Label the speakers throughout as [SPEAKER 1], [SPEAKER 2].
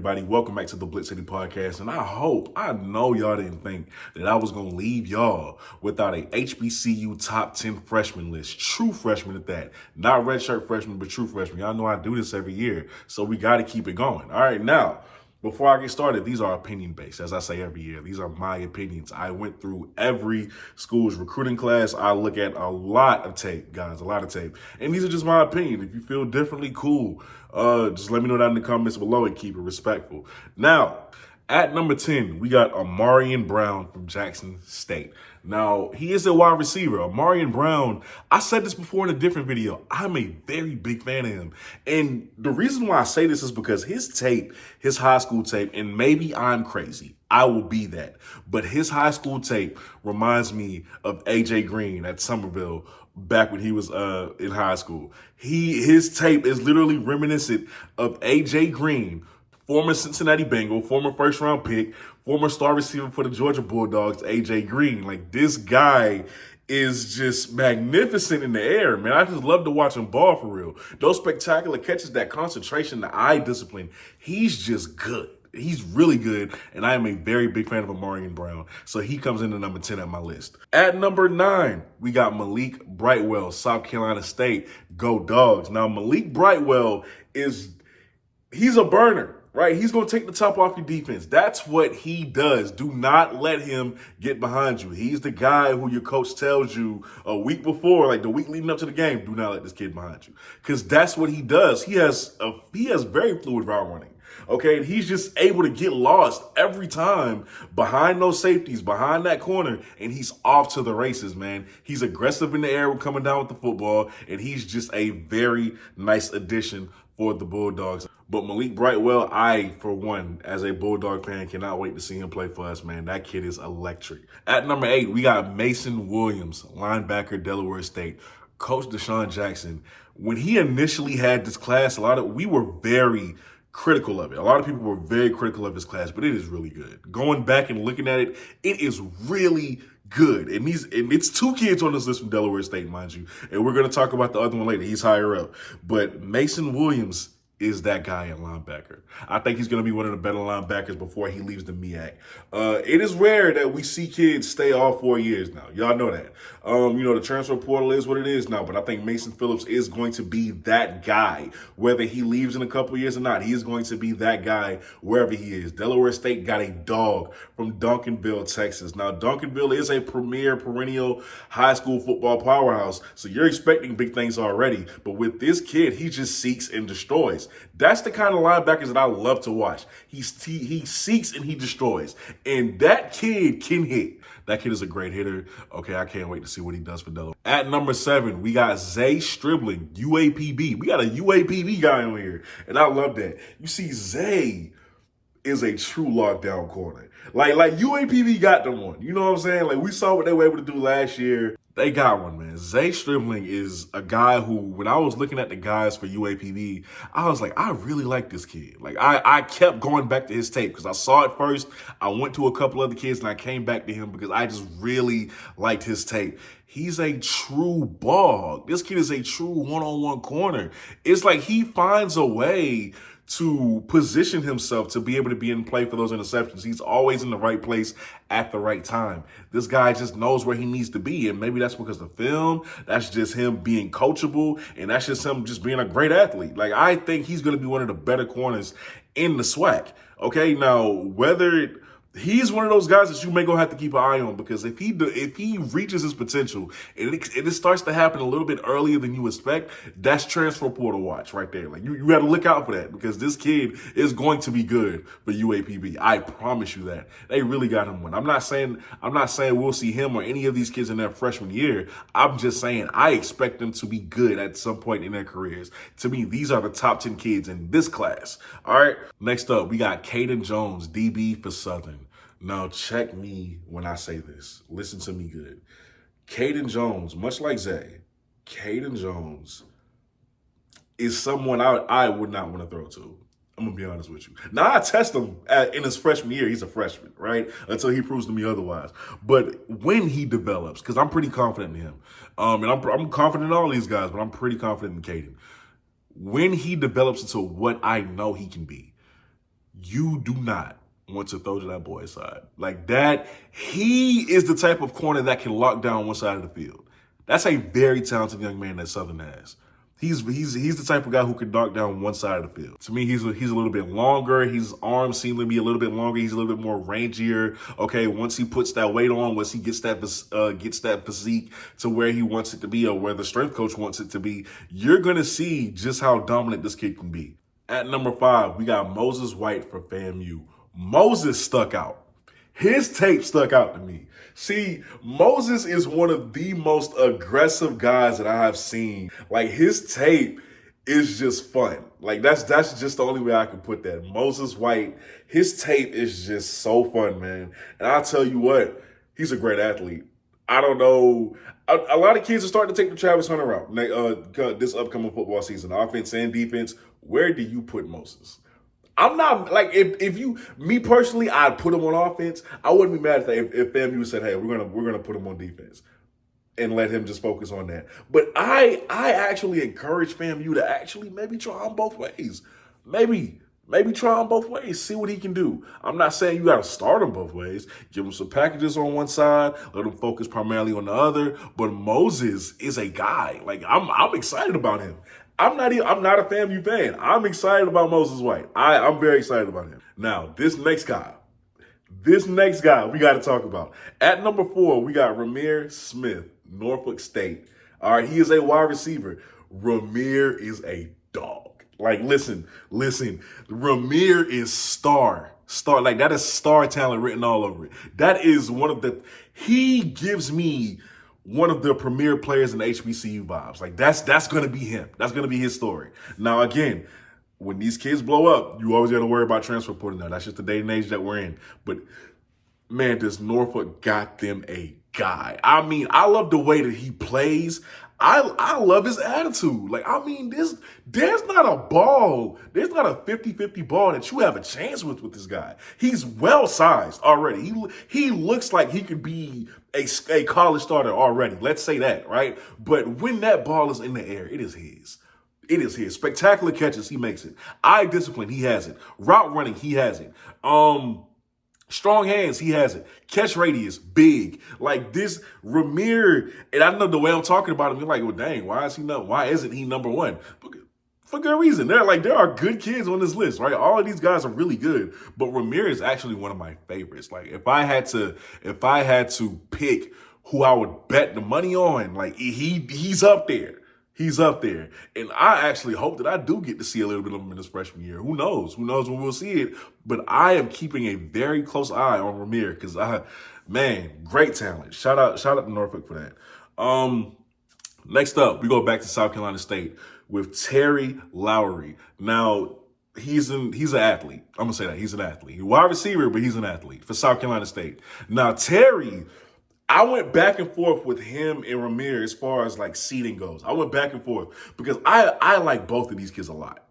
[SPEAKER 1] everybody? Welcome back to the BlitzCity podcast. And I know y'all didn't think that I was going to leave y'all without a HBCU top 10 freshman list. True freshmen at that. Not redshirt freshmen, but true freshmen. Y'all know I do this every year, so we got to keep it going. All right, now, before I get started, these are opinion-based. As I say every year, these are my opinions. I went through every school's recruiting class. I look at a lot of tape, guys, a lot of tape. And these are just my opinion. If you feel differently, cool. Just let me know that in the comments below and keep it respectful. Now, at number 10, we got Amarian Brown from Jackson State. Now, he is a wide receiver. Amarian Brown, I said this before in a different video. I'm a very big fan of him. And the reason why I say this is because his tape, his high school tape, and maybe I'm crazy. I will be that. But his high school tape reminds me of AJ Green at Somerville back when he was in high school. His tape is literally reminiscent of AJ Green, former Cincinnati Bengal, former first-round pick, former star receiver for the Georgia Bulldogs, AJ Green. Like, this guy is just magnificent in the air, man. I just love to watch him ball for real. Those spectacular catches, that concentration, the eye discipline, he's just good. He's really good, and I am a very big fan of Amarian Brown. So he comes into number 10 at my list. At number 9, we got Malik Brightwell, South Carolina State. Go Dogs. Now, Malik Brightwell he's a burner. Right? He's going to take the top off your defense. That's what he does. Do not let him get behind you. He's the guy who your coach tells you a week before, like the week leading up to the game, do not let this kid behind you. Because that's what he does. He has very fluid route running. Okay, and he's just able to get lost every time behind those safeties, behind that corner, and he's off to the races, man. He's aggressive in the air coming down with the football, and he's just a very nice addition for the Bulldogs. But Malik Brightwell, I, for one, as a Bulldog fan, cannot wait to see him play for us, man. That kid is electric. At number 8, we got Mason Williams, linebacker, Delaware State. Coach Deshaun Jackson, when he initially had this class, we were very critical of it. A lot of people were very critical of his class, but it is really good. Going back and looking at it, it is really good. And it's 2 kids on this list from Delaware State, mind you. And we're going to talk about the other one later. He's higher up. But Mason Williams is that guy at linebacker. I think he's going to be one of the better linebackers before he leaves the MEAC. It is rare that we see kids stay all 4 years now. Y'all know that. The transfer portal is what it is now, but I think Mason Phillips is going to be that guy. Whether he leaves in a couple years or not, he is going to be that guy wherever he is. Delaware State got a dog from Duncanville, Texas. Now, Duncanville is a premier, perennial high school football powerhouse, so you're expecting big things already. But with this kid, he just seeks and destroys. That's the kind of linebackers that I love to watch. He seeks and he destroys. And that kid can hit. That kid is a great hitter. Okay, I can't wait to see what he does for Delaware. At number 7, we got Zay Stribling, UAPB. We got a UAPB guy on here, and I love that. You see, Zay is a true lockdown corner. Like UAPB got them one. You know what I'm saying? Like, we saw what they were able to do last year. They got one, man. Zay Stribling is a guy who, when I was looking at the guys for UAPB, I was like, I really like this kid. Like, I kept going back to his tape because I saw it first. I went to a couple other kids and I came back to him because I just really liked his tape. He's a true bog. This kid is a true one-on-one corner. It's like he finds a way to position himself to be able to be in play for those interceptions. He's always in the right place at the right time. This guy just knows where he needs to be, and maybe that's because of the film. That's just him being coachable, and that's just him just being a great athlete. Like, I think he's going to be one of the better corners in the SWAC. Okay, now, he's one of those guys that you may gonna have to keep an eye on, because if he reaches his potential and it starts to happen a little bit earlier than you expect, that's transfer portal watch right there. Like, you got to look out for that, because this kid is going to be good for UAPB. I promise you that. They really got him one. I'm not saying we'll see him or any of these kids in their freshman year. I'm just saying I expect them to be good at some point in their careers. To me, these are the top 10 kids in this class. All right. Next up, we got Kaden Jones, DB for Southern. Now, check me when I say this. Listen to me good. Kaden Jones, much like Zay, Kaden Jones is someone I would not want to throw to. I'm going to be honest with you. Now, I test him in his freshman year. He's a freshman, right? Until he proves to me otherwise. But when he develops, because I'm pretty confident in him, and I'm confident in all these guys, but I'm pretty confident in Kaden. When he develops into what I know he can be, you do not want to throw to that boy aside. Like that, he is the type of corner that can lock down one side of the field. That's a very talented young man that Southern has. He's the type of guy who can knock down one side of the field. To me, he's a little bit longer. His arms seem to be a little bit longer. He's a little bit more rangier. Okay, once he puts that weight on, once he gets that physique to where he wants it to be or where the strength coach wants it to be, you're gonna see just how dominant this kid can be. At number 5, we got Moses White for FAMU. Moses stuck out. His tape stuck out to me. See, Moses is one of the most aggressive guys that I have seen. Like, his tape is just fun. Like, that's just the only way I can put that. Moses White, his tape is just so fun, man. And I'll tell you what, he's a great athlete. I don't know. A lot of kids are starting to take the Travis Hunter route this upcoming football season, offense and defense. Where do you put Moses? I'm not, like, if you, me personally, I'd put him on offense. I wouldn't be mad if FAMU said, hey, we're gonna put him on defense and let him just focus on that. But I actually encourage FAMU to actually maybe try him both ways. Maybe try him both ways, see what he can do. I'm not saying you got to start him both ways. Give him some packages on one side, let him focus primarily on the other. But Moses is a guy. Like, I'm excited about him. I'm not a FAMU fan. I'm excited about Moses White. I'm very excited about him. Now, this next guy we got to talk about. At number 4, we got Ramier Smith, Norfolk State. All right, he is a wide receiver. Ramier is a dog. Like, listen, Ramier is star. Like, that is star talent written all over it. That is he gives me one of the premier players in the HBCU vibes. Like, that's going to be him. That's going to be his story. Now, again, when these kids blow up, you always got to worry about transfer portal now. That's just the day and age that we're in. But, man, does Norfolk got them a guy. I mean, I love the way that he plays. I love his attitude. Like, I mean, there's not a 50-50 ball that you have a chance with this guy. He's well-sized already. He looks like he could be a college starter already. Let's say that, right? But when that ball is in the air, it is his. It is his. Spectacular catches, he makes it. Eye discipline, he has it. Route running, he has it. Strong hands, he has it. Catch radius, big. Like, this Ramier, and I know the way I'm talking about him, you're like, well, dang, why isn't he number 1? For good reason. There are good kids on this list, right? All of these guys are really good, but Ramier is actually one of my favorites. Like, if I had to pick who I would bet the money on, like, he's up there. He's up there. And I actually hope that I do get to see a little bit of him in his freshman year. Who knows? Who knows when we'll see it? But I am keeping a very close eye on Ramier because, man, great talent. Shout out to Norfolk for that. Next up, we go back to South Carolina State with Terry Lowry. Now, he's an athlete. I'm going to say that. He's an athlete. He's a wide receiver, but he's an athlete for South Carolina State. Now, Terry, I went back and forth with him and Ramier as far as, like, seeding goes. I went back and forth because I like both of these kids a lot.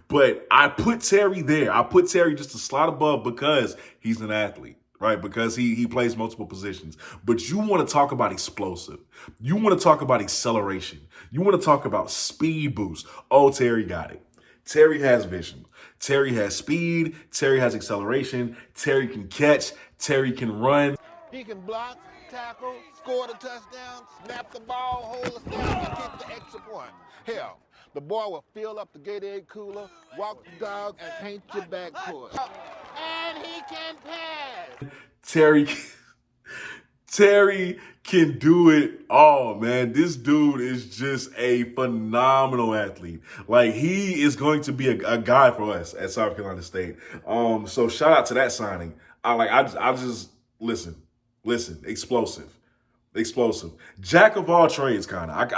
[SPEAKER 1] But I put Terry there. I put Terry just a slot above because he's an athlete, right? Because he plays multiple positions. But you want to talk about explosive. You want to talk about acceleration. You want to talk about speed boost. Oh, Terry got it. Terry has vision. Terry has speed. Terry has acceleration. Terry can catch. Terry can run.
[SPEAKER 2] He can block, tackle, score the touchdown, snap the ball, hold the snap, and kick the extra point. Hell, the boy will fill up the Gatorade cooler, walk the dog, and paint your backcourt. And he can pass.
[SPEAKER 1] Terry can do it all, man. This dude is just a phenomenal athlete. Like, he is going to be a guy for us at South Carolina State. So shout out to that signing. I just listen, explosive. Jack of all trades, kind of.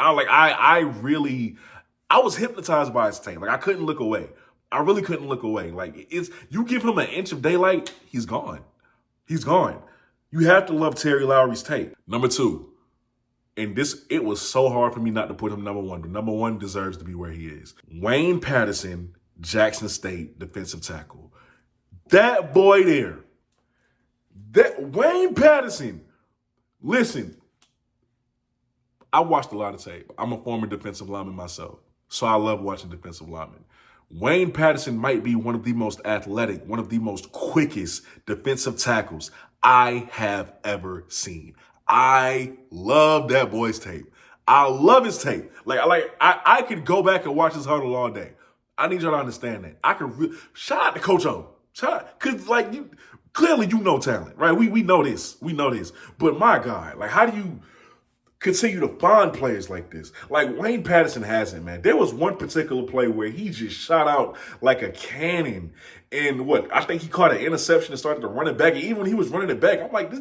[SPEAKER 1] I was hypnotized by his tape. Like, I couldn't look away. I really couldn't look away. Like, you give him an inch of daylight, he's gone. You have to love Terry Lowry's tape. Number 2, and it was so hard for me not to put him number 1, but number 1 deserves to be where he is. Wayne Patterson, Jackson State defensive tackle. That boy there. That Wayne Patterson. Listen, I watched a lot of tape. I'm a former defensive lineman myself, so I love watching defensive linemen. Wayne Patterson might be one of the most athletic, one of the most quickest defensive tackles I have ever seen. I love that boy's tape. I love his tape. I could go back and watch his huddle all day. I need y'all to understand that. Shout out to Coach O. Shout out, cause clearly you know talent, right? We know this. We know this. But my God, how do you continue to find players like this? Wayne Patterson hasn't, man. There was one particular play where he just shot out like a cannon. And I think he caught an interception and started to run it back. And even when he was running it back, I'm like,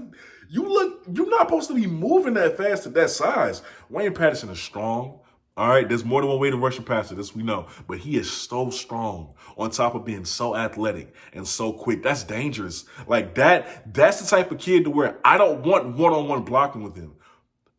[SPEAKER 1] you're not supposed to be moving that fast at that size. Wayne Patterson is strong. All right, there's more than one way to rush a passer, this we know. But he is so strong on top of being so athletic and so quick. That's dangerous. That's the type of kid to where I don't want one-on-one blocking with him.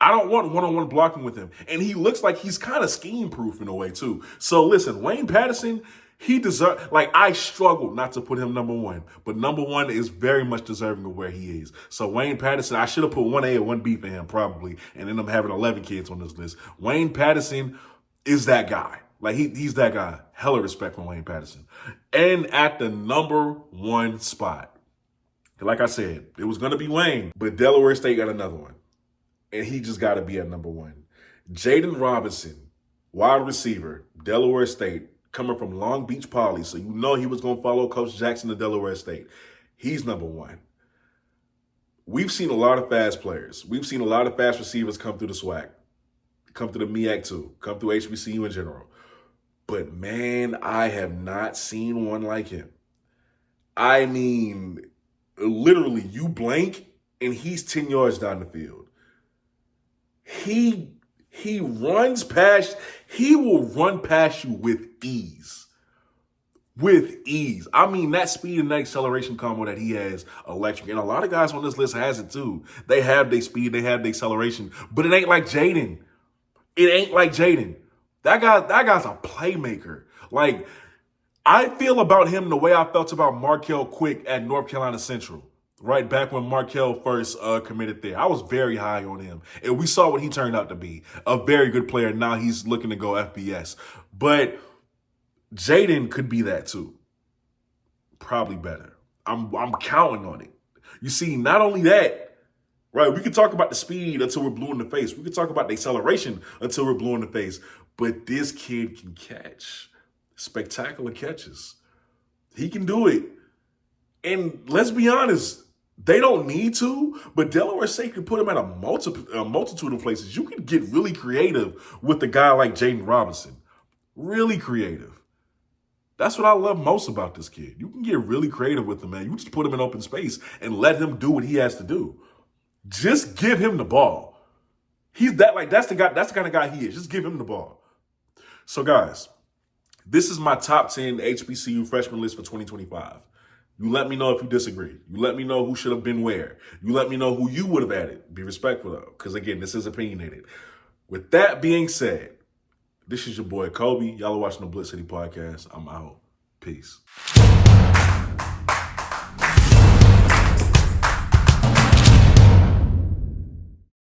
[SPEAKER 1] I don't want one-on-one blocking with him. And he looks like he's kind of scheme-proof in a way, too. So, listen, Wayne Patterson, he deserves, I struggled not to put him number one. But number one is very much deserving of where he is. So, Wayne Patterson, I should have put 1A or 1B for him, probably. And end up having 11 kids on this list. Wayne Patterson is that guy. He's that guy. Hella respect for Wayne Patterson. And at the number one spot, like I said, it was going to be Wayne. But Delaware State got another one. And he just got to be at number one. Jaden Robinson, wide receiver, Delaware State, coming from Long Beach Poly. So you know he was going to follow Coach Jackson to Delaware State. He's number one. We've seen a lot of fast players. We've seen a lot of fast receivers come through the SWAC, come through the MEAC too, come through HBCU in general. But, man, I have not seen one like him. I mean, literally, you blink, and he's 10 yards down the field. He runs past, he will run past you with ease. With ease. I mean, that speed and that acceleration combo that he has, electric. And a lot of guys on this list has it too. They have their speed, they have their acceleration, but it ain't like Jaden. It ain't like Jaden. That guy's a playmaker. I feel about him the way I felt about Markel Quick at North Carolina Central. Right back when Markel first committed there. I was very high on him. And we saw what he turned out to be. A very good player. Now he's looking to go FBS. But Jaden could be that too. Probably better. I'm counting on it. You see, not only that, right, we can talk about the speed until we're blue in the face. We can talk about the acceleration until we're blue in the face. But this kid can catch. Spectacular catches. He can do it. And let's be honest, they don't need to, but Delaware State can put him at a multitude of places. You can get really creative with a guy like Jaden Robinson. Really creative. That's what I love most about this kid. You can get really creative with him, man. You just put him in open space and let him do what he has to do. Just give him the ball. That's the kind of guy he is. Just give him the ball. So, guys, this is my top 10 HBCU freshman list for 2025. You let me know if you disagree. You let me know who should have been where. You let me know who you would have added. Be respectful though, because again, this is opinionated. With that being said, this is your boy Kobe. Y'all are watching the BlitzCity podcast. I'm out. Peace.